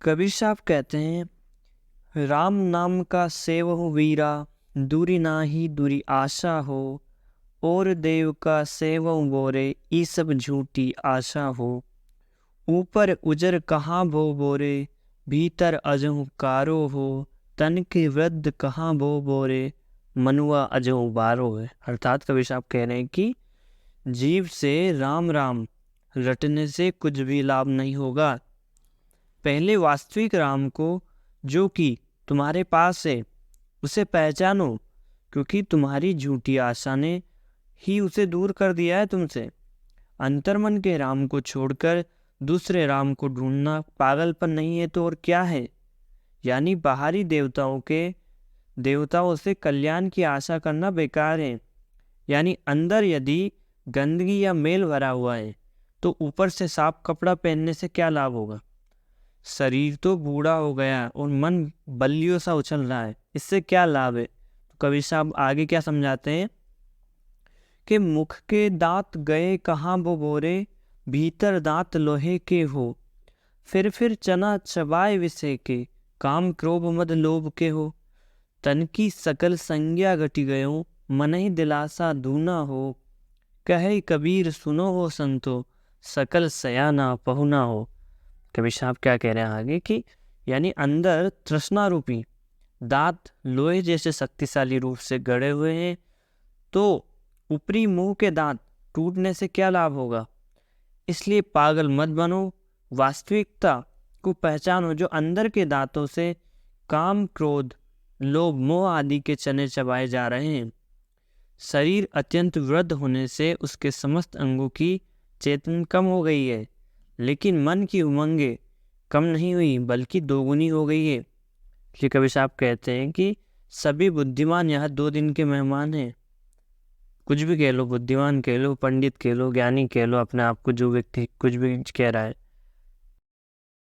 कबीर साहब कहते हैं, राम नाम का सेवहु वीरा, दूरी नाही दूरी आशा हो। और देव का सेवहु बोरे, ई सब झूठी आशा हो। ऊपर उजर कहाँ भो बोरे, भीतर अजहु कारो हो। तन के वृद्ध कहाँ भो बोरे, मनुआ अजहु बारो है। अर्थात कबीर साहब कह रहे हैं कि जीव से राम राम रटने से कुछ भी लाभ नहीं होगा। पहले वास्तविक राम को जो कि तुम्हारे पास है उसे पहचानो, क्योंकि तुम्हारी झूठी आशा ने ही उसे दूर कर दिया है तुमसे। अंतर्मन के राम को छोड़कर दूसरे राम को ढूंढना पागलपन नहीं है तो और क्या है। यानी बाहरी देवताओं से कल्याण की आशा करना बेकार है। यानी अंदर यदि गंदगी या मेल भरा हुआ है तो ऊपर से साफ कपड़ा पहनने से क्या लाभ होगा। शरीर तो बूढ़ा हो गया और मन बल्लियों सा उछल रहा है, इससे क्या लाभ है। तो कबीर साहब आगे क्या समझाते हैं कि मुख के दांत गए कहाँ वो बोरे, भीतर दांत लोहे के हो। फिर चना चबाए विषय के, काम क्रोध मद लोभ के हो। तन की सकल संज्ञा घटी गयो, मन ही दिलासा दूना हो। कहे कबीर सुनो हो संतो, सकल सयाना पहुना हो। कबीर साहब क्या कह रहे हैं आगे कि यानी अंदर तृष्णा रूपी दांत लोहे जैसे शक्तिशाली रूप से गड़े हुए हैं, तो ऊपरी मुंह के दांत टूटने से क्या लाभ होगा। इसलिए पागल मत बनो, वास्तविकता को पहचानो जो अंदर के दांतों से काम क्रोध लोभ मोह आदि के चने चबाए जा रहे हैं। शरीर अत्यंत वृद्ध होने से उसके समस्त अंगों की चेतन कम हो गई है, लेकिन मन की उमंगें कम नहीं हुई बल्कि दोगुनी हो गई है। श्री कबीर साहब कहते हैं कि सभी बुद्धिमान यहाँ 2 दिन के मेहमान हैं। कुछ भी कह लो, बुद्धिमान कह लो, पंडित कह लो, ज्ञानी कह लो, अपने आप को जो व्यक्ति कुछ भी कह रहा है,